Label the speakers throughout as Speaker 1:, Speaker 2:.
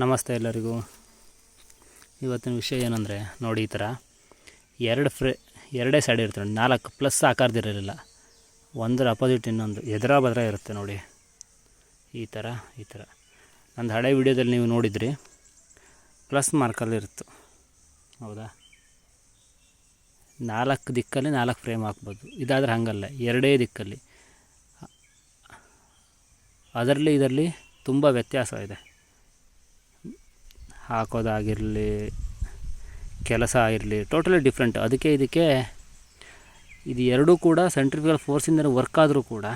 Speaker 1: ನಮಸ್ತೆ ಎಲ್ಲರಿಗೂ. ಇವತ್ತಿನ ವಿಷಯ ಏನಂದರೆ ನೋಡಿ, ಈ ಥರ ಎರಡೇ ಸೈಡ್ ಇರ್ತವೆ, 4 ಪ್ಲಸ್ ಆಕಾರದಿರಲಿಲ್ಲ, ಒಂದರ ಅಪೋಸಿಟ್ ಇನ್ನೊಂದು ಎದುರ ಬದ್ರ ಇರುತ್ತೆ ನೋಡಿ. ಈ ಥರ ನಂದು ಹಳೆ ವಿಡಿಯೋದಲ್ಲಿ ನೀವು ನೋಡಿದ್ರಿ, ಪ್ಲಸ್ ಮಾರ್ಕಲ್ಲಿ ಇರುತ್ತೆ. ಹೌದಾ, 4 ದಿಕ್ಕಲ್ಲಿ 4 ಫ್ರೇಮ್ ಹಾಕ್ಬೋದು. ಇದಾದರೆ ಹಾಗಲ್ಲ, ಎರಡೇ ದಿಕ್ಕಲ್ಲಿ. ಅದರಲ್ಲಿ ಇದರಲ್ಲಿ ತುಂಬ ವ್ಯತ್ಯಾಸ ಇದೆ. ಹಾಕೋದಾಗಿರಲಿ, ಕೆಲಸ ಆಗಿರಲಿ, ಟೋಟಲಿ ಡಿಫ್ರೆಂಟ್. ಅದಕ್ಕೆ ಇದು ಎರಡೂ ಕೂಡ ಸೆಂಟ್ರಿಫ್ಯೂಗಲ್ ಫೋರ್ಸಿಂದ ವರ್ಕ್ ಆದರೂ ಕೂಡ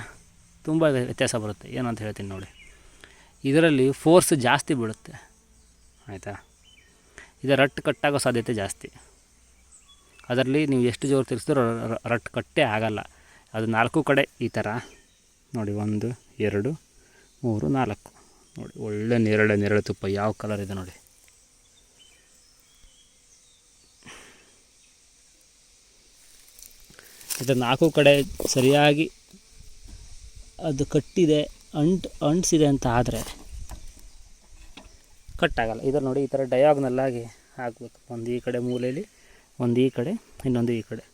Speaker 1: ತುಂಬ ವ್ಯತ್ಯಾಸ ಬರುತ್ತೆ. ಏನಂತ ಹೇಳ್ತೀನಿ ನೋಡಿ. ಇದರಲ್ಲಿ ಫೋರ್ಸ್ ಜಾಸ್ತಿ ಬೀಳುತ್ತೆ, ಆಯಿತಾ. ಇದು ರಟ್ಟು ಕಟ್ಟಾಗೋ ಸಾಧ್ಯತೆ ಜಾಸ್ತಿ. ಅದರಲ್ಲಿ ನೀವು ಎಷ್ಟು ಜೋರು ತಿರ್ಸಿದ್ರೂ ರಟ್ಟು ಕಟ್ಟೇ ಆಗಲ್ಲ. ಅದು 4 ಕಡೆ ಈ ಥರ ನೋಡಿ, 1 2 3 4 ನೋಡಿ. ಒಳ್ಳೆ ನೇರಳೆ ತುಪ್ಪ ಯಾವ ಕಲರ್ ಇದೆ ನೋಡಿ. ಇದು 4 ಕಡೆ ಸರಿಯಾಗಿ ಅದು ಕಟ್ಟಿದೆ, ಅಂಟಿಸಿದೆ ಅಂತ ಆದರೆ ಕಟ್ಟಾಗಲ್ಲ. ಇದನ್ನು ನೋಡಿ, ಈ ಥರ ಡಯಾಗ್ನಲ್ಲಾಗಿ ಹಾಕಬೇಕು. ಒಂದು ಈ ಕಡೆ ಮೂಲೆಯಲ್ಲಿ, ಒಂದು ಈ ಕಡೆ, ಇನ್ನೊಂದು ಈ ಕಡೆ.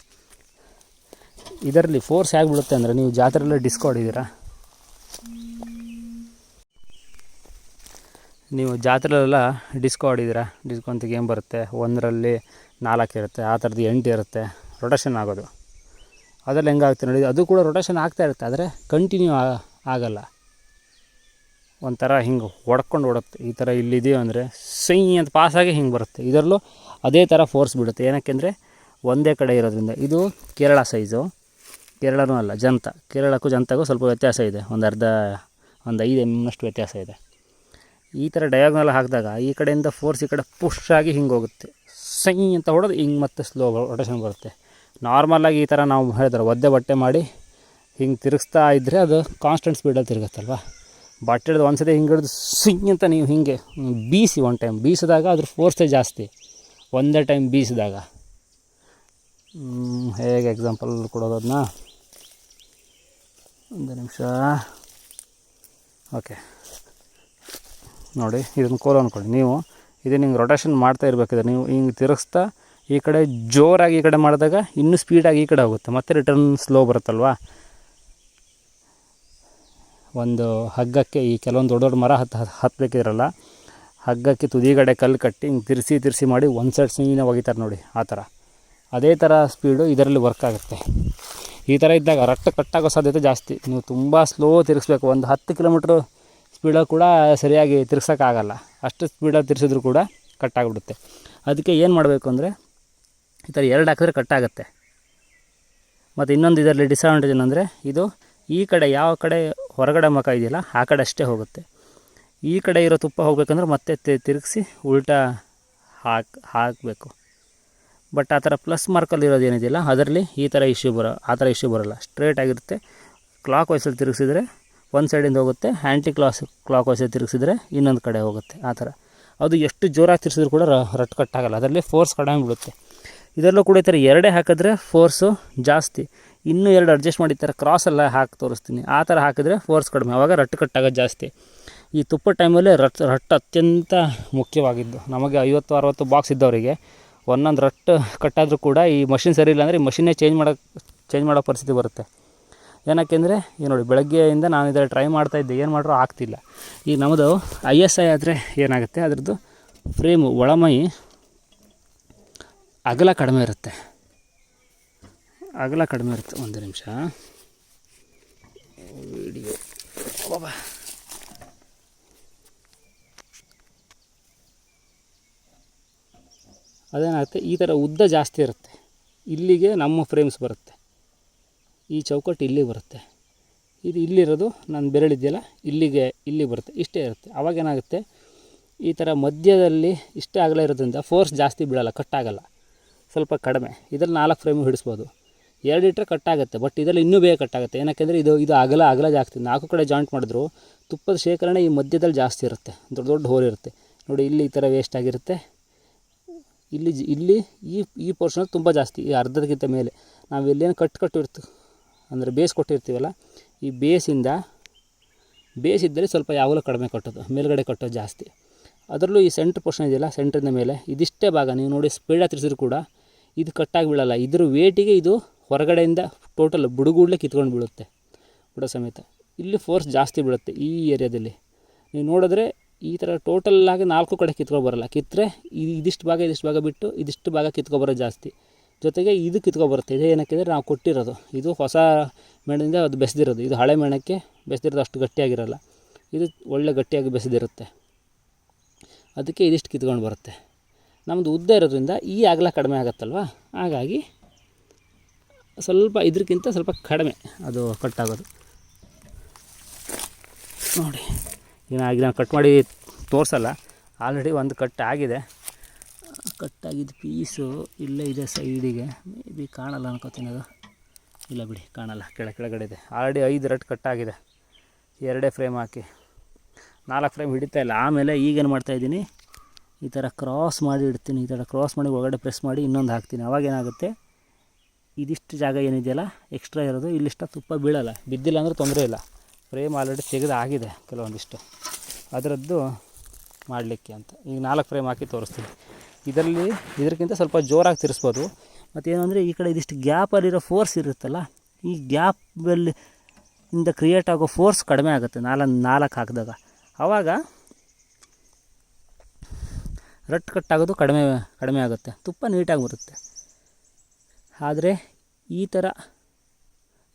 Speaker 1: ಇದರಲ್ಲಿ ಫೋರ್ಸ್ ಹೇಗೆ ಬಿಡುತ್ತೆ ಅಂದರೆ, ನೀವು ಜಾತ್ರೆಲ್ಲ ಡಿಸ್ಕೋ ಹೊಡಿದ್ದೀರಾ, ನೀವು ಜಾತ್ರೆಲೆಲ್ಲ ಡಿಸ್ಕೋ ಅಂತ ಗೇಮ್ ಬರುತ್ತೆ. 1ರಲ್ಲಿ 4 ಇರುತ್ತೆ, ಆ ಥರದ್ದು 8 ಇರುತ್ತೆ. ರೊಟೇಷನ್ ಆಗೋದು ಅದರಲ್ಲಿ ಹೆಂಗಾಗುತ್ತೆ ನೋಡಿ. ಅದು ಕೂಡ ರೊಟೇಷನ್ ಆಗ್ತಾ ಇರುತ್ತೆ, ಆದರೆ ಕಂಟಿನ್ಯೂ ಆಗಲ್ಲ. ಒಂಥರ ಹಿಂಗೆ ಹೊಡ್ಕೊಂಡು ಓಡುತ್ತೆ. ಈ ಥರ ಇಲ್ಲಿದೆಯೋ ಅಂದರೆ ಸೈ ಅಂತ ಪಾಸಾಗಿ ಹಿಂಗೆ ಬರುತ್ತೆ. ಇದರಲ್ಲೂ ಅದೇ ಥರ ಫೋರ್ಸ್ ಬಿಡುತ್ತೆ. ಏನಕ್ಕೆಂದರೆ ಒಂದೇ ಕಡೆ ಇರೋದ್ರಿಂದ. ಇದು ಕೇರಳ ಸೈಜು, ಕೇರಳನೂ ಅಲ್ಲ, ಕೇರಳಕ್ಕೂ ಜಂತಗೂ ಸ್ವಲ್ಪ ವ್ಯತ್ಯಾಸ ಇದೆ. ಒಂದು 5 mm ವ್ಯತ್ಯಾಸ ಇದೆ. ಈ ಥರ ಡಯಾಗ್ನಲ್ ಹಾಕಿದಾಗ ಈ ಕಡೆಯಿಂದ ಫೋರ್ಸ್ ಈ ಕಡೆ ಪುಷ್ ಆಗಿ ಹಿಂಗೆ ಹೋಗುತ್ತೆ. ಸೈ ಅಂತ ಹೊಡೆದು ಹಿಂಗೆ ಮತ್ತೆ ಸ್ಲೋ ರೊಟೇಷನ್ ಬರುತ್ತೆ. ನಾರ್ಮಲಾಗಿ ಈ ಥರ ನಾವು ಹೇಳಿದ್ರೆ ಒದ್ದೆ ಬಟ್ಟೆ ಮಾಡಿ ಹಿಂಗೆ ತಿರುಗಿಸ್ತಾ ಇದ್ದರೆ ಅದು ಕಾನ್ಸ್ಟೆಂಟ್ ಸ್ಪೀಡಲ್ಲಿ ತಿರುಗುತ್ತಲ್ವ. ಬಟ್ಟೆ ಹಿಡಿದು ಒಂದು ಸತಿ ಹಿಂಗೆ ಹಿಡಿದು ಸಿಂಗ್ ಅಂತ ನೀವು ಹಿಂಗೆ ಬೀಸಿ, ಒಂದು ಟೈಮ್ ಬೀಸಿದಾಗ ಅದ್ರ ಫೋರ್ಸೇ ಜಾಸ್ತಿ. ಒಂದೇ ಟೈಮ್ ಬೀಸಿದಾಗ ಹೇಗೆ ಎಕ್ಸಾಂಪಲ್ ಕೊಡೋದು ಅದನ್ನ, ಒಂದು ನಿಮಿಷ. ಓಕೆ ನೋಡಿ, ಇದನ್ನು ಕೋಲು ಅಂದ್ಕೊಳ್ಳಿ. ನೀವು ಇದನ್ನು ಹಿಂಗೆ ರೊಟೇಷನ್ ಮಾಡ್ತಾ ಇರಬೇಕಿದ್ರೆ ನೀವು ಹಿಂಗೆ ತಿರುಗಿಸ್ತಾ ಈ ಕಡೆ ಜೋರಾಗಿ ಈ ಕಡೆ ಮಾಡಿದಾಗ ಇನ್ನೂ ಸ್ಪೀಡಾಗಿ ಈ ಕಡೆ ಹೋಗುತ್ತೆ, ಮತ್ತು ರಿಟರ್ನ್ ಸ್ಲೋ ಬರುತ್ತಲ್ವ. ಒಂದು ಹಗ್ಗಕ್ಕೆ ಈ ಕೆಲವೊಂದು ದೊಡ್ಡ ಮರ ಹತ್ತಬೇಕಿದ್ರಲ್ಲ, ಹಗ್ಗಕ್ಕೆ ತುದಿಗಡೆ ಕಲ್ಲು ಕಟ್ಟಿ ಹಿಂಗೆ ತಿರ್ಸಿ ಮಾಡಿ ಒಂದು ಸೈಡ್ ಸೀನೇ ಒಗಿತಾರೆ ನೋಡಿ, ಆ ಥರ. ಅದೇ ಥರ ಸ್ಪೀಡು ಇದರಲ್ಲಿ ವರ್ಕ್ ಆಗುತ್ತೆ. ಈ ಥರ ಇದ್ದಾಗ ರಟ್ಟು ಕಟ್ಟಾಗೋ ಸಾಧ್ಯತೆ ಜಾಸ್ತಿ. ನೀವು ತುಂಬ ಸ್ಲೋ ತಿರುಗಿಸ್ಬೇಕು. ಒಂದು 10 ಕಿಲೋಮೀಟ್ರ್ ಸ್ಪೀಡಲ್ಲಿ ಕೂಡ ಸರಿಯಾಗಿ ತಿರ್ಗ್ಸೋಕ್ಕಾಗಲ್ಲ. ಅಷ್ಟು ಸ್ಪೀಡಲ್ಲಿ ತಿರ್ಸಿದ್ರು ಕೂಡ ಕಟ್ಟಾಗ್ಬಿಡುತ್ತೆ. ಅದಕ್ಕೆ ಏನು ಮಾಡಬೇಕು ಅಂದರೆ, ಈ ಥರ 2 ಹಾಕಿದ್ರೆ ಕಟ್ಟಾಗುತ್ತೆ. ಮತ್ತು ಇನ್ನೊಂದು ಇದರಲ್ಲಿ ಡಿಸ್ಅಡ್ವಾಂಟೇಜ್ ಏನಂದರೆ, ಇದು ಈ ಕಡೆ ಯಾವ ಕಡೆ ಹೊರಗಡೆ ಮುಖ ಇದೆಯಲ್ಲ ಆ ಕಡೆ ಅಷ್ಟೇ ಹೋಗುತ್ತೆ. ಈ ಕಡೆ ಇರೋ ತುಪ್ಪ ಹೋಗ್ಬೇಕಂದ್ರೆ ಮತ್ತೆ ತಿರುಗಿಸಿ ಉಲ್ಟಾ ಹಾಕಬೇಕು. ಬಟ್ ಆ ಥರ ಪ್ಲಸ್ ಮಾರ್ಕಲ್ಲಿ ಇರೋದು ಏನಿದೆಯಲ್ಲ ಅದರಲ್ಲಿ ಆ ಥರ ಇಶ್ಯೂ ಬರೋಲ್ಲ. ಸ್ಟ್ರೇಟ್ ಆಗಿರುತ್ತೆ. ಕ್ಲಾಕ್ ವೈಸಲ್ಲಿ ತಿರುಗಿಸಿದ್ರೆ ಒಂದು ಸೈಡಿಂದ ಹೋಗುತ್ತೆ, ಕ್ಲಾಕ್ ವೈಸಲ್ಲಿ ತಿರುಗಿಸಿದ್ರೆ ಇನ್ನೊಂದು ಕಡೆ ಹೋಗುತ್ತೆ. ಆ ಥರ ಅದು ಎಷ್ಟು ಜೋರಾಗಿ ತಿರ್ಸಿದ್ರು ಕೂಡ ರಟ್ಟು ಕಟ್ಟಾಗಲ್ಲ. ಅದರಲ್ಲಿ ಫೋರ್ಸ್ ಕಡಿಮೆ ಬಿಡುತ್ತೆ. ಇದರಲ್ಲೂ ಕೂಡ ಈ ಥರ 2 ಹಾಕಿದ್ರೆ ಫೋರ್ಸು ಜಾಸ್ತಿ. ಇನ್ನೂ 2 ಅಡ್ಜಸ್ಟ್ ಮಾಡಿ ಈ ಥರ ಕ್ರಾಸೆಲ್ಲ ಹಾಕಿ ತೋರಿಸ್ತೀನಿ. ಆ ಥರ ಹಾಕಿದ್ರೆ ಫೋರ್ಸ್ ಕಡಿಮೆ, ಆವಾಗ ರಟ್ಟು ಕಟ್ಟಾಗೋದು ಜಾಸ್ತಿ. ಈ ತುಪ್ಪ ಟೈಮಲ್ಲಿ ರಟ್ಟು ಅತ್ಯಂತ ಮುಖ್ಯವಾಗಿದ್ದು. ನಮಗೆ 50-60 ಬಾಕ್ಸ್ ಇದ್ದವರಿಗೆ ಒಂದೊಂದು ರಟ್ಟು ಕಟ್ಟಾದರೂ ಕೂಡ ಈ ಮಷಿನ್ ಸರಿ ಇಲ್ಲ ಅಂದರೆ ಈ ಮಷಿನ್ನೇ ಚೇಂಜ್ ಮಾಡೋ ಪರಿಸ್ಥಿತಿ ಬರುತ್ತೆ. ಏನಕ್ಕೆಂದರೆ ಈಗ ನೋಡಿ, ಬೆಳಗ್ಗೆಯಿಂದ ನಾನು ಇದರಲ್ಲಿ ಟ್ರೈ ಮಾಡ್ತಾಯಿದ್ದೆ, ಏನು ಮಾಡ್ರೂ ಆಗ್ತಿಲ್ಲ. ಈಗ ನಮ್ಮದು ISI ಆದರೆ ಏನಾಗುತ್ತೆ, ಅದರದ್ದು ಫ್ರೇಮು ಒಳಮೈ ಅಗಲ ಕಡಿಮೆ ಇರುತ್ತೆ. ಒಂದು ನಿಮಿಷ ವಿಡಿಯೋ. ಅದೇನಾಗುತ್ತೆ, ಈ ಥರ ಉದ್ದ ಜಾಸ್ತಿ ಇರುತ್ತೆ. ಇಲ್ಲಿಗೆ ನಮ್ಮ ಫ್ರೇಮ್ಸ್ ಬರುತ್ತೆ, ಈ ಚೌಕಟ್ಟು ಇಲ್ಲಿ ಬರುತ್ತೆ. ಇದು ಇಲ್ಲಿರೋದು ನನ್ನ ಬೆರಳಿದೆಯಲ್ಲ ಇಲ್ಲಿ ಬರುತ್ತೆ, ಇಷ್ಟೇ ಇರುತ್ತೆ. ಅವಾಗೇನಾಗುತ್ತೆ, ಈ ಥರ ಮಧ್ಯದಲ್ಲಿ ಇಷ್ಟೇ ಅಗಲ ಇರೋದ್ರಿಂದ ಫೋರ್ಸ್ ಜಾಸ್ತಿ ಬೀಳಲ್ಲ, ಕಟ್ಟಾಗಲ್ಲ, ಸ್ವಲ್ಪ ಕಡಿಮೆ. ಇದರಲ್ಲಿ 4 ಫ್ರೇಮು ಹಿಡಿಸ್ಬೋದು. 2 ಇಟ್ಟರೆ ಕಟ್ಟಾಗುತ್ತೆ, ಬಟ್ ಇದರಲ್ಲಿ ಇನ್ನೂ ಬೇಗ ಕಟ್ಟಾಗುತ್ತೆ. ಏನಕ್ಕೆಂದರೆ ಇದು ಅಗಲ ಜಾಸ್ತಿ. 4 ಕಡೆ ಜಾಯಿಂಟ್ ಮಾಡಿದ್ರು ತುಪ್ಪದ ಶೇಖರಣೆ ಈ ಮಧ್ಯದಲ್ಲಿ ಜಾಸ್ತಿ ಇರುತ್ತೆ, ದೊಡ್ಡ ಹೋಲ್ ಇರುತ್ತೆ ನೋಡಿ. ಇಲ್ಲಿ ಈ ಥರ ವೇಸ್ಟ್ ಆಗಿರುತ್ತೆ. ಇಲ್ಲಿ ಈ ಪೋರ್ಷನ್ ತುಂಬ ಜಾಸ್ತಿ, ಈ ಅರ್ಧಕ್ಕಿಂತ ಮೇಲೆ. ನಾವು ಇಲ್ಲೇನು ಕಟ್ಟಿರ್ತೀವಿ ಅಂದರೆ ಬೇಸ್ ಕೊಟ್ಟಿರ್ತೀವಲ್ಲ, ಈ ಬೇಸಿದ್ದರೆ ಸ್ವಲ್ಪ ಯಾವಾಗಲೂ ಕಡಿಮೆ ಕಟ್ಟೋದು, ಮೇಲ್ಗಡೆ ಕಟ್ಟೋದು ಜಾಸ್ತಿ. ಅದರಲ್ಲೂ ಈ ಸೆಂಟ್ರ್ ಪೋರ್ಷನ್ ಇದೆಯಲ್ಲ, ಸೆಂಟ್ರಿಂದ ಮೇಲೆ ಇದಿಷ್ಟೇ ಭಾಗ ನೀವು ನೋಡಿ ಸ್ಪೀಡಾಗಿ ತಿರ್ಸಿದ್ರು ಕೂಡ ಇದು ಕಟ್ಟಾಗಿ ಬೀಳಲ್ಲ. ಇದ್ರ ವೇಟಿಗೆ ಇದು ಹೊರಗಡೆಯಿಂದ ಟೋಟಲ್ ಬುಡುಗೂಡಲೇ ಕಿತ್ಕೊಂಡು ಬೀಳುತ್ತೆ ಬುಡ ಸಮೇತ. ಇಲ್ಲಿ ಫೋರ್ಸ್ ಜಾಸ್ತಿ ಬೀಳುತ್ತೆ ಈ ಏರಿಯಾದಲ್ಲಿ. ನೀವು ನೋಡಿದ್ರೆ ಈ ಥರ ಟೋಟಲ್ಲಾಗಿ 4 ಕಡೆ ಕಿತ್ಕೊಂಡು ಬರೋಲ್ಲ. ಕಿತ್ತರೆ ಇದಿಷ್ಟು ಭಾಗ ಬಿಟ್ಟು ಇದಿಷ್ಟು ಭಾಗ ಕಿತ್ಕೊಬರೋದು ಜಾಸ್ತಿ. ಜೊತೆಗೆ ಇದು ಕಿತ್ಕೊಬರುತ್ತೆ. ಇದು ಏನಕ್ಕೆ ಅಂದರೆ ನಾವು ಕೊಟ್ಟಿರೋದು ಇದು ಹೊಸ ಮೇಣದಿಂದ ಅದು ಬೆಳೆದಿರೋದು. ಇದು ಹಳೆ ಮೇಣಕ್ಕೆ ಬೆಳೆದಿರೋದು ಅಷ್ಟು ಗಟ್ಟಿಯಾಗಿರೋಲ್ಲ. ಇದು ಒಳ್ಳೆ ಗಟ್ಟಿಯಾಗಿ ಬೆಳೆದಿರುತ್ತೆ. ಅದಕ್ಕೆ ಇದಿಷ್ಟು ಕಿತ್ಕೊಂಡು ಬರುತ್ತೆ. ನಮ್ಮದು ಉದ್ದ ಇರೋದ್ರಿಂದ ಈ ಅಗಲ ಕಡಿಮೆ ಆಗುತ್ತಲ್ವ, ಹಾಗಾಗಿ ಸ್ವಲ್ಪ ಇದಕ್ಕಿಂತ ಸ್ವಲ್ಪ ಕಡಿಮೆ ಅದು ಕಟ್ಟಾಗೋದು. ನೋಡಿ ಈಗ ನಾನು ಕಟ್ ಮಾಡಿ ತೋರಿಸಲ್ಲ, ಆಲ್ರೆಡಿ ಒಂದು ಕಟ್ ಆಗಿದೆ. ಕಟ್ಟಾಗಿದ್ದು ಪೀಸು ಇಲ್ಲೇ ಇದೆ ಸೈಡಿಗೆ. ಮೇ ಬಿ ಕಾಣಲ್ಲ ಅನ್ಕೋತೀನಿ ಅದು. ಇಲ್ಲ ಬಿಡಿ, ಕಾಣಲ್ಲ, ಕೆಳಗಡೆ ಇದೆ. ಆಲ್ರೆಡಿ 5 ರಟ್ ಕಟ್ಟಾಗಿದೆ. 2 ಫ್ರೇಮ್ ಹಾಕಿ 4 ಫ್ರೇಮ್ ಹಿಡಿತಾ ಇಲ್ಲ. ಆಮೇಲೆ ಈಗೇನು ಮಾಡ್ತಾಯಿದ್ದೀನಿ, ಈ ಥರ ಕ್ರಾಸ್ ಮಾಡಿ ಇಡ್ತೀನಿ. ಈ ಥರ ಕ್ರಾಸ್ ಮಾಡಿ ಒಳಗಡೆ ಪ್ರೆಸ್ ಮಾಡಿ ಇನ್ನೊಂದು ಹಾಕ್ತೀನಿ. ಅವಾಗೇನಾಗುತ್ತೆ, ಇದಿಷ್ಟು ಜಾಗ ಏನಿದೆಯಲ್ಲ ಎಕ್ಸ್ಟ್ರಾ ಇರೋದು ಇಲ್ಲಿಷ್ಟ ತುಪ್ಪ ಬೀಳಲ್ಲ. ಬಿದ್ದಿಲ್ಲ ಅಂದರೆ ತೊಂದರೆ ಇಲ್ಲ. ಫ್ರೇಮ್ ಆಲ್ರೆಡಿ ತೆಗೆದು ಆಗಿದೆ ಕೆಲವೊಂದಿಷ್ಟು, ಅದರದ್ದು ಮಾಡಲಿಕ್ಕೆ ಅಂತ. ಈಗ 4 ಫ್ರೇಮ್ ಹಾಕಿ ತೋರಿಸ್ತೀನಿ. ಇದಕ್ಕಿಂತ ಸ್ವಲ್ಪ ಜೋರಾಗಿ ತಿರ್ಸ್ಬೋದು. ಮತ್ತೇನು ಅಂದರೆ ಈ ಕಡೆ ಇದಿಷ್ಟು ಗ್ಯಾಪಲ್ಲಿರೋ ಫೋರ್ಸ್ ಇರುತ್ತಲ್ಲ, ಈ ಗ್ಯಾಪಲ್ಲಿ ಇಂದ ಕ್ರಿಯೇಟ್ ಆಗೋ ಫೋರ್ಸ್ ಕಡಿಮೆ ಆಗುತ್ತೆ 4 ಹಾಕಿದಾಗ. ಆವಾಗ ರಟ್ ಕಟ್ಟಾಗೋದು ಕಡಿಮೆ ಆಗುತ್ತೆ, ತುಪ್ಪ ನೀಟಾಗಿ ಬರುತ್ತೆ. ಆದರೆ ಈ ಥರ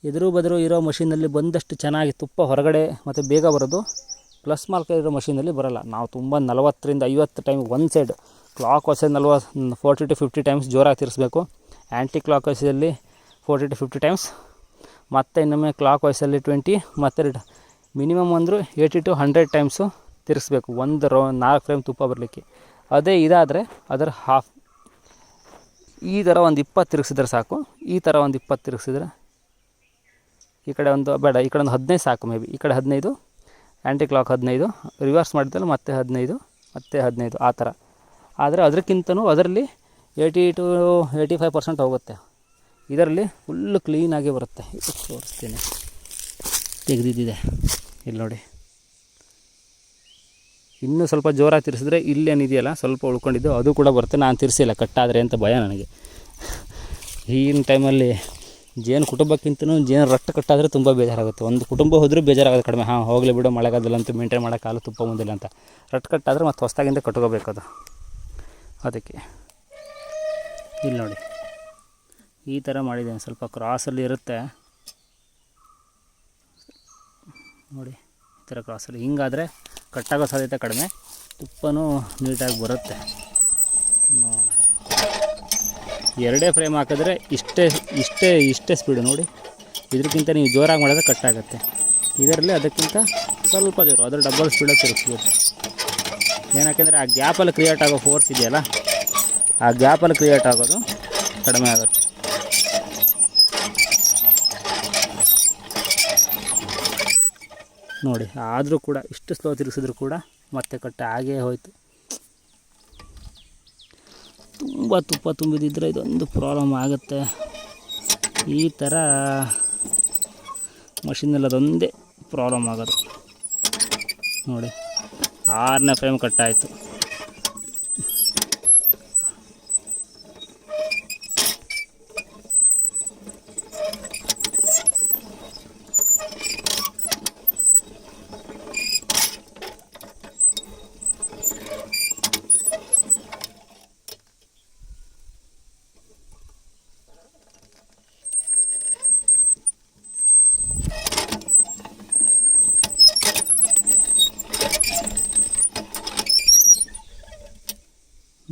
Speaker 1: ಎದುರು ಬದರು ಇರೋ ಮಷೀನಲ್ಲಿ ಬಂದಷ್ಟು ಚೆನ್ನಾಗಿ ತುಪ್ಪ ಹೊರಗಡೆ ಮತ್ತು ಬೇಗ ಬರೋದು ಪ್ಲಸ್ ಮಾರ್ಕ್ ಇರೋ ಮಷೀನಲ್ಲಿ ಬರೋಲ್ಲ. ನಾವು ತುಂಬ 40ರಿಂದ 50 ಟೈಮ್ ಒಂದು ಸೈಡ್ ಕ್ಲಾಕ್ ವೈಸಲ್ಲಿ 40 to 50 ಟೈಮ್ಸ್ ಜೋರಾಗಿ ತಿರ್ಸ್ಬೇಕು. ಆ್ಯಂಟಿ ಕ್ಲಾಕ್ ವೈಸಲ್ಲಿ 40 to 50 ಟೈಮ್ಸ್, ಮತ್ತು ಇನ್ನೊಮ್ಮೆ ಕ್ಲಾಕ್ ವೈಸಲ್ಲಿ 20, ಮತ್ತು ಮಿನಿಮಮ್ ಅಂದರೂ 80 to 100 ಟೈಮ್ಸು ತಿರ್ಸ್ಬೇಕು ಒಂದು 4 ಫ್ರೇಮ್ ತುಪ್ಪ ಬರಲಿಕ್ಕೆ. ಅದೇ ಇದಾದರೆ ಅದರ ಹಾಫ್. ಈ ಥರ ಒಂದು 20 ತಿರುಗಿಸಿದ್ರೆ ಸಾಕು. ಈ ಥರ ಒಂದು 20 ತಿರುಗಿಸಿದ್ರೆ, ಈ ಕಡೆ ಒಂದು ಬೇಡ, ಈ ಕಡೆ ಒಂದು 15 ಸಾಕು. ಮೇ ಬಿ ಈ ಕಡೆ 15, ಆ್ಯಂಟಿ ಕ್ಲಾಕ್ 15, ರಿವರ್ಸ್ ಮಾಡಿದ್ಮೇಲೆ ಮತ್ತೆ 15, ಮತ್ತೆ 15 ಆ ಥರ. ಆದರೆ ಅದಕ್ಕಿಂತನೂ ಅದರಲ್ಲಿ 80 to 85% ಹೋಗುತ್ತೆ. ಇದರಲ್ಲಿ ಫುಲ್ಲು ಕ್ಲೀನಾಗಿ ಬರುತ್ತೆ. ತೋರಿಸ್ತೀನಿ, ತೆಗೆದಿದ್ದಿದೆ ಇಲ್ಲಿ ನೋಡಿ. ಇನ್ನೂ ಸ್ವಲ್ಪ ಜೋರಾಗಿ ತಿರ್ಸಿದ್ರೆ ಇಲ್ಲೇನಿದೆಯಲ್ಲ ಸ್ವಲ್ಪ ಉಳ್ಕೊಂಡಿದ್ದು ಅದು ಕೂಡ ಬರುತ್ತೆ. ನಾನು ತಿರ್ಸಿಲ್ಲ ಕಟ್ಟಾದರೆ ಅಂತ ಭಯ ನನಗೆ. ಈಗಿನ ಟೈಮಲ್ಲಿ ಜೇನು ಕುಟುಂಬಕ್ಕಿಂತಲೂ ಜೇನು ರಟ್ಟು ಕಟ್ಟಾದರೆ ತುಂಬ ಬೇಜಾರಾಗುತ್ತೆ. ಒಂದು ಕುಟುಂಬ ಹೋದರೂ ಬೇಜಾರಾಗೋದು ಕಡಿಮೆ. ಹೋಗಲಿ ಬಿಡು, ಮಳೆಗಾಲದಲ್ಲಂತೂ ಮೇಂಟೈನ್ ಮಾಡೋಕ್ಕಾಗಲ್ಲ, ತುಪ್ಪ ಮುಂದಿಲ್ಲ ಅಂತ. ರಟ್ಟು ಕಟ್ಟಾದರೆ ಮತ್ತು ಹೊಸದಾಗಿಂದ ಕಟ್ಕೋಬೇಕು ಅದು. ಅದಕ್ಕೆ ಇಲ್ಲಿ ನೋಡಿ ಈ ಥರ ಮಾಡಿದ್ದೇನೆ. ಸ್ವಲ್ಪ ಕ್ರಾಸಲ್ಲಿ ಇರುತ್ತೆ ನೋಡಿ, ಈ ಥರ ಕ್ರಾಸಲ್ಲಿ. ಹಿಂಗಾದರೆ ಕಟ್ಟಾಗೋ ಸಾಧ್ಯತೆ ಕಡಿಮೆ, ತುಪ್ಪನೂ ನೀಟಾಗಿ ಬರುತ್ತೆ. ನೋಡಿ 2 ಫ್ರೇಮ್ ಹಾಕಿದ್ರೆ ಇಷ್ಟೇ ಸ್ಪೀಡು ನೋಡಿ. ಇದಕ್ಕಿಂತ ನೀವು ಜೋರಾಗಿ ಮಾಡಿದ್ರೆ ಕಟ್ಟಾಗುತ್ತೆ. ಇದರಲ್ಲಿ ಅದಕ್ಕಿಂತ ಸ್ವಲ್ಪ ಜೋರು, ಅದರ ಡಬಲ್ ಸ್ಪೀಡಾಗಿ ತಿರುಗಿಸ್ಬೋದು. ಏನಕ್ಕೆಂದರೆ ಆ ಗ್ಯಾಪಲ್ಲಿ ಕ್ರಿಯೇಟ್ ಆಗೋ ಫೋರ್ಸ್ ಇದೆಯಲ್ಲ, ಆ ಗ್ಯಾಪಲ್ಲಿ ಕ್ರಿಯೇಟ್ ಆಗೋದು ಕಡಿಮೆ ಆಗುತ್ತೆ. ನೋಡಿ, ಆದರೂ ಕೂಡ ಇಷ್ಟು ಸ್ಲೋ ತಿರುಗಿಸಿದ್ರು ಕೂಡ ಮತ್ತೆ ಕಟ್ಟ ಆಗೇ ಹೋಯಿತು. ತುಂಬ ತುಪ್ಪ ತುಂಬಿದಿದ್ದರೆ ಇದೊಂದು ಪ್ರಾಬ್ಲಮ್ ಆಗುತ್ತೆ. ಈ ಥರ ಮಷಿನಲ್ಲಿ ಅದೊಂದೇ ಪ್ರಾಬ್ಲಮ್ ಆಗೋದು. ನೋಡಿ 6ನೇ ಫ್ರೇಮ್ ಕಟ್ಟಾಯಿತು.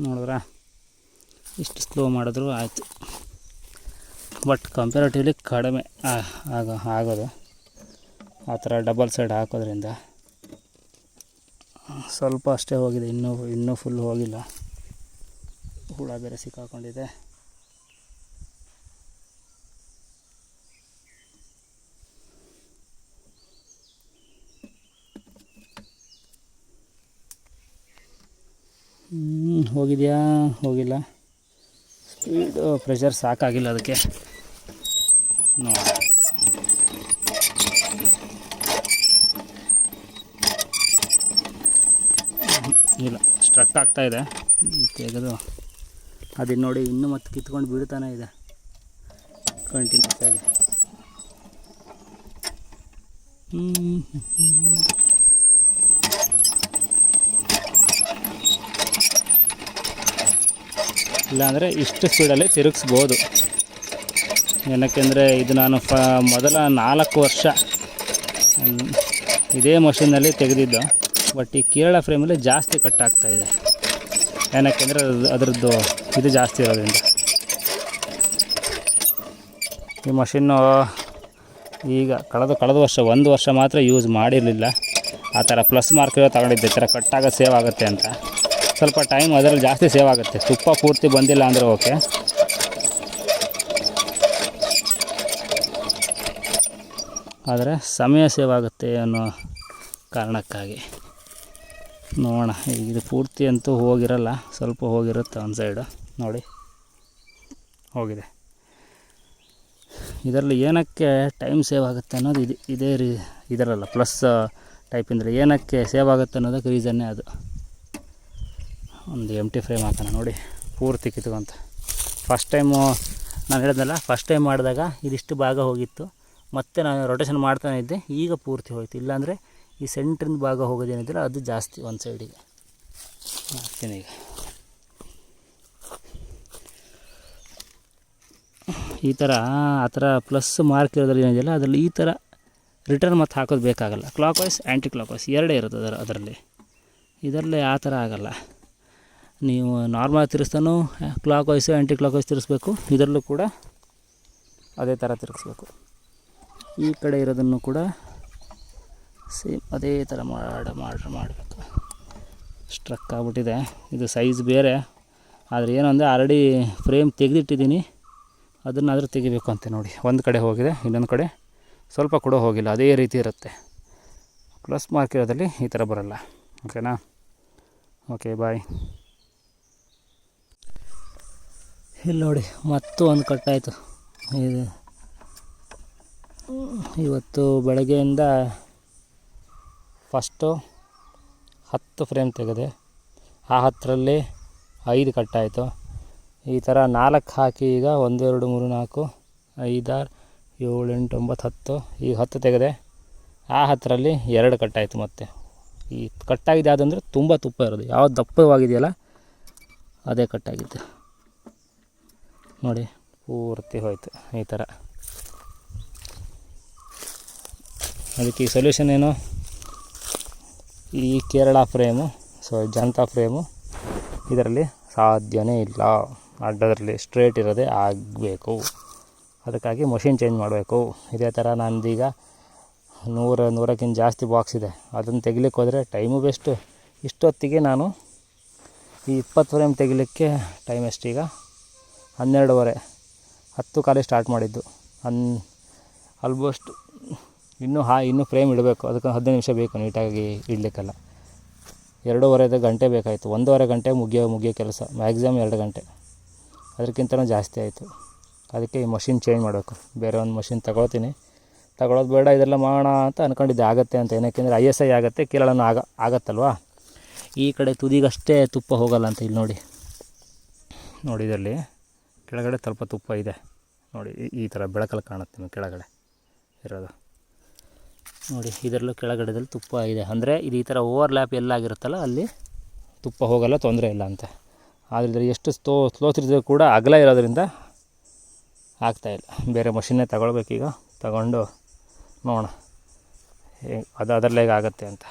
Speaker 1: ನೋಡಿದ್ರಾ, ಇಷ್ಟು ಸ್ಲೋ ಮಾಡಿದ್ರು ಆಯಿತು. ಬಟ್ ಕಂಪ್ಯಾರಿಟಿವ್ಲಿ ಕಡಿಮೆ ಆಗೋದು ಆ ಥರ ಡಬಲ್ ಸೈಡ್ ಹಾಕೋದ್ರಿಂದ. ಸ್ವಲ್ಪ ಅಷ್ಟೇ ಹೋಗಿದೆ, ಇನ್ನೂ ಫುಲ್ ಹೋಗಿಲ್ಲ. ಹುಳ ಬೇರೆ ಸಿಕ್ಕಾಕೊಂಡಿದೆ. ಹೋಗಿದೆಯಾ? ಹೋಗಿಲ್ಲ. ಸ್ಪೀಡು ಪ್ರೆಷರ್ ಸಾಕಾಗಿಲ್ಲ ಅದಕ್ಕೆ. ನೋಡಿ ಇಲ್ಲ ಸ್ಟ್ರಕ್ ಆಗ್ತಾಯಿದೆ ತೆಗೆದು ಅದನ್ನು ನೋಡಿ ಇನ್ನೂ ಮತ್ತೆ ಕಿತ್ಕೊಂಡು ಬೀಳ್ತಾನೆ ಇದೆ ಕಂಟಿನ್ಯೂಸ್ ಆಗಿ. ಇಲ್ಲಾಂದರೆ ಇಷ್ಟು ಸ್ಪೀಡಲ್ಲಿ ತಿರುಗಿಸ್ಬೋದು. ಏನಕ್ಕೆಂದರೆ ಇದು ನಾನು ಮೊದಲ 4 ವರ್ಷ ಇದೇ ಮಷೀನಲ್ಲಿ ತೆಗೆದಿದ್ದು. ಬಟ್ ಈ ಕೇರಳ ಫ್ರೇಮಲ್ಲಿ ಜಾಸ್ತಿ ಕಟ್ಟಾಗ್ತಾಯಿದೆ. ಏನಕ್ಕೆಂದರೆ ಅದರದ್ದು ಇದು ಜಾಸ್ತಿ ಇರೋದ್ರಿಂದ. ಈ ಮಷಿನ್ನು ಈಗ ಕಳೆದ ವರ್ಷ 1 ವರ್ಷ ಮಾತ್ರ ಯೂಸ್ ಮಾಡಿರಲಿಲ್ಲ. ಆ ಥರ ಪ್ಲಸ್ ಮಾರ್ಕ್ ತಗೊಂಡಿದ್ದೆ, ಈ ಥರ ಕಟ್ಟಾಗೋದು ಸೇವ್ ಆಗುತ್ತೆ ಅಂತ. ಸ್ವಲ್ಪ ಟೈಮ್ ಅದರಲ್ಲಿ ಜಾಸ್ತಿ ಸೇವ್ ಆಗುತ್ತೆ. ತುಪ್ಪ ಪೂರ್ತಿ ಬಂದಿಲ್ಲ ಅಂದರೆ ಓಕೆ. ಆದರೆ ಸಮಯ ಸೇವ್ ಆಗುತ್ತೆ ಅನ್ನೋ ಕಾರಣಕ್ಕಾಗಿ ನೋಡೋಣ. ಇದು ಪೂರ್ತಿ ಅಂತೂ ಹೋಗಿರಲ್ಲ, ಸ್ವಲ್ಪ ಹೋಗಿರುತ್ತೆ ಒಂದು ಸೈಡು ನೋಡಿ ಹೋಗಿದೆ. ಇದರಲ್ಲಿ ಏನಕ್ಕೆ ಟೈಮ್ ಸೇವ್ ಆಗುತ್ತೆ ಅನ್ನೋದು ಇದೇ ಇದರಲ್ಲ ಪ್ಲಸ್ ಟೈಪಿಂದರೆ ಏನಕ್ಕೆ ಸೇವ್ ಆಗುತ್ತೆ ಅನ್ನೋದಕ್ಕೆ ರೀಸನ್ನೇ ಅದು. ಒಂದು ಎಂಟಿ ಫ್ರೇಮ್ ಹಾಕೋಣ ನೋಡಿ ಪೂರ್ತಿ ಕಿತ್ಕೊಂತ. ಫಸ್ಟ್ ಟೈಮು ನಾನು ಹೇಳಿದ್ನಲ್ಲ, ಫಸ್ಟ್ ಟೈಮ್ ಮಾಡಿದಾಗ ಇದಿಷ್ಟು ಭಾಗ ಹೋಗಿತ್ತು. ಮತ್ತು ನಾನು ರೊಟೇಷನ್ ಮಾಡ್ತಾನೆ ಇದ್ದೆ, ಈಗ ಪೂರ್ತಿ ಹೋಯ್ತು. ಇಲ್ಲಾಂದರೆ ಈ ಸೆಂಟ್ರಿನ ಭಾಗ ಹೋಗೋದೇನಿದ್ರೆ ಅದು ಜಾಸ್ತಿ ಒಂದು ಸೈಡಿಗೆ ಹಾಕ್ತೀನಿ. ಈಗ ಈ ಥರ ಆ ಥರ ಪ್ಲಸ್ ಮಾರ್ಕ್ ಇರೋದ್ರಲ್ಲಿ ಏನಿದೆಯಲ್ಲ ಅದರಲ್ಲಿ ಈ ಥರ ರಿಟರ್ನ್ ಮತ್ತು ಹಾಕೋದು ಬೇಕಾಗಲ್ಲ. Clockwise anti clockwise ಎರಡೇ ಇರುತ್ತೆ ಅದರಲ್ಲಿ. ಇದರಲ್ಲಿ ಆ ಥರ ಆಗೋಲ್ಲ. ನೀವು ನಾರ್ಮಲ್ ತಿರ್ಸ್ತಾನೂ clockwise anti clockwise ತಿರ್ಸ್ಬೇಕು. ಇದರಲ್ಲೂ ಕೂಡ ಅದೇ ಥರ ತಿರುಗಿಸ್ಬೇಕು. ಈ ಕಡೆ ಇರೋದನ್ನು ಕೂಡ ಸೇಮ್ ಅದೇ ಥರ ಮಾಡಬೇಕು. ಸ್ಟ್ರಕ್ ಆಗ್ಬಿಟ್ಟಿದೆ. ಇದು ಸೈಜ್ ಬೇರೆ, ಆದರೆ ಏನು ಅಂದರೆ ಆಲ್ರೆಡಿ ಫ್ರೇಮ್ ತೆಗೆದಿಟ್ಟಿದ್ದೀನಿ, ಅದನ್ನಾದರೂ ತೆಗಿಬೇಕು ಅಂತ ನೋಡಿ. ಒಂದು ಕಡೆ ಹೋಗಿದೆ, ಇನ್ನೊಂದು ಕಡೆ ಸ್ವಲ್ಪ ಕೂಡ ಹೋಗಿಲ್ಲ, ಅದೇ ರೀತಿ ಇರುತ್ತೆ. ಪ್ಲಸ್ ಮಾರ್ಕ್ ಇರೋದಲ್ಲಿ ಈ ಥರ ಬರೋಲ್ಲ. ಓಕೆನಾ? ಓಕೆ, ಬಾಯ್. ಇಲ್ಲಿ ನೋಡಿ ಮತ್ತೂ ಒಂದು ಕಟ್ಟಾಯಿತು. ಇದು ಇವತ್ತು ಬೆಳಗ್ಗೆಯಿಂದ ಫಸ್ಟು 10 ಫ್ರೇಮ್ ತೆಗೆದೆ. ಆ 10ರಲ್ಲಿ 5 ಕಟ್ಟಾಯಿತು. ಈ ಥರ 4 ಹಾಕಿ ಈಗ 1 2 3 4 5 6 7 8 9 10 ಈಗ 10 ತೆಗೆದೆ. ಆ 10ರಲ್ಲಿ 2 ಕಟ್ಟಾಯಿತು. ಮತ್ತು ಈ ಕಟ್ಟಾಗಿದೆ ಯಾವುದಂದರೆ ತುಂಬ ತುಪ್ಪ ಇರೋದು. ಯಾವ್ದು ದಪ್ಪವಾಗಿದೆಯಲ್ಲ ಅದೇ ಕಟ್ಟಾಗಿತ್ತು ನೋಡಿ, ಪೂರ್ತಿ ಹೋಯ್ತು ಈ ಥರ. ಅದಕ್ಕೆ ಈ ಸೊಲ್ಯೂಷನ್ ಏನು, ಈ ಕೇರಳ ಫ್ರೇಮು ಜನತಾ ಫ್ರೇಮು ಇದರಲ್ಲಿ ಸಾಧ್ಯನೇ ಇಲ್ಲ. ಅಡ್ಡದಲ್ಲಿ ಸ್ಟ್ರೇಟ್ ಇರೋದೇ ಆಗಬೇಕು. ಅದಕ್ಕಾಗಿ ಮಷಿನ್ ಚೇಂಜ್ ಮಾಡಬೇಕು. ಇದೇ ಥರ ನಂದೀಗ 100ಕ್ಕಿಂತ ಜಾಸ್ತಿ ಬಾಕ್ಸ್ ಇದೆ. ಅದನ್ನು ತೆಗಿಲಿಕ್ಕೆ ಹೋದರೆ ಟೈಮು ವೇಸ್ಟು. ಇಷ್ಟೊತ್ತಿಗೆ ನಾನು ಈ 20 ಫ್ರೇಮ್ ತೆಗಿಲಿಕ್ಕೆ ಟೈಮ್ ಎಷ್ಟೀಗ 12:30, 10 ಕಾಲೇ ಸ್ಟಾರ್ಟ್ ಮಾಡಿದ್ದು. ಆಲ್ಮೋಸ್ಟ್ ಇನ್ನೂ ಫ್ರೇಮ್ ಇಡಬೇಕು. ಅದಕ್ಕೆ 15 ನಿಮಿಷ ಬೇಕು ನೀಟಾಗಿ ಇಡಲಿಕ್ಕೆಲ್ಲ. 2.5 ಗಂಟೆ ಬೇಕಾಯಿತು. 1.5 ಗಂಟೆ ಮುಗಿಯೋ ಕೆಲಸ, ಮ್ಯಾಕ್ಸಿಮಮ್ 2 ಗಂಟೆ, ಅದಕ್ಕಿಂತಲೂ ಜಾಸ್ತಿ ಆಯಿತು. ಅದಕ್ಕೆ ಈ ಮಷಿನ್ ಚೇಂಜ್ ಮಾಡಬೇಕು. ಬೇರೆ ಒಂದು ಮಷಿನ್ ತಗೊಳ್ಳೋದು ಬೇಡ, ಇದೆಲ್ಲ ಮಾಡೋಣ ಅಂತ ಅಂದ್ಕೊಂಡಿದ್ದೆ. ಆಗುತ್ತೆ ಅಂತ. ಏನಕ್ಕೆಂದರೆ ISI ಆಗುತ್ತೆ, ಕೇರಳನೂ ಆಗತ್ತಲ್ವ. ಈ ಕಡೆ ತುದಿಗಷ್ಟೇ ತುಪ್ಪ ಹೋಗಲ್ಲ ಅಂತ. ಇಲ್ಲಿ ನೋಡಿ ಇದರಲ್ಲಿ ಕೆಳಗಡೆ ಸ್ವಲ್ಪ ತುಪ್ಪ ಇದೆ ನೋಡಿ. ಈ ಥರ ಬೆಳಕಲ್ಲಿ ಕಾಣುತ್ತೆ ನಿಮಗೆ ಕೆಳಗಡೆ ಇರೋದು ನೋಡಿ. ಇದರಲ್ಲೂ ಕೆಳಗಡೆದಲ್ಲಿ ತುಪ್ಪ ಇದೆ. ಅಂದರೆ ಇದು ಈ ಥರ ಓವರ್ಲ್ಯಾಪ್ ಎಲ್ಲಾಗಿರುತ್ತಲ್ಲ ಅಲ್ಲಿ ತುಪ್ಪ ಹೋಗಲ್ಲ, ತೊಂದರೆ ಇಲ್ಲ ಅಂತ. ಆದರೆ ಎಷ್ಟು ಸ್ಲೋ ತಿರ್ಸಿದ್ರು ಕೂಡ ಅಗಲ ಇರೋದ್ರಿಂದ ಆಗ್ತಾಯಿಲ್ಲ. ಬೇರೆ ಮಷಿನ್ನೇ ತಗೊಳ್ಬೇಕೀಗ. ತಗೊಂಡು ನೋಡೋಣ ಅದರಲ್ಲೇ ಆಗುತ್ತೆ ಅಂತ.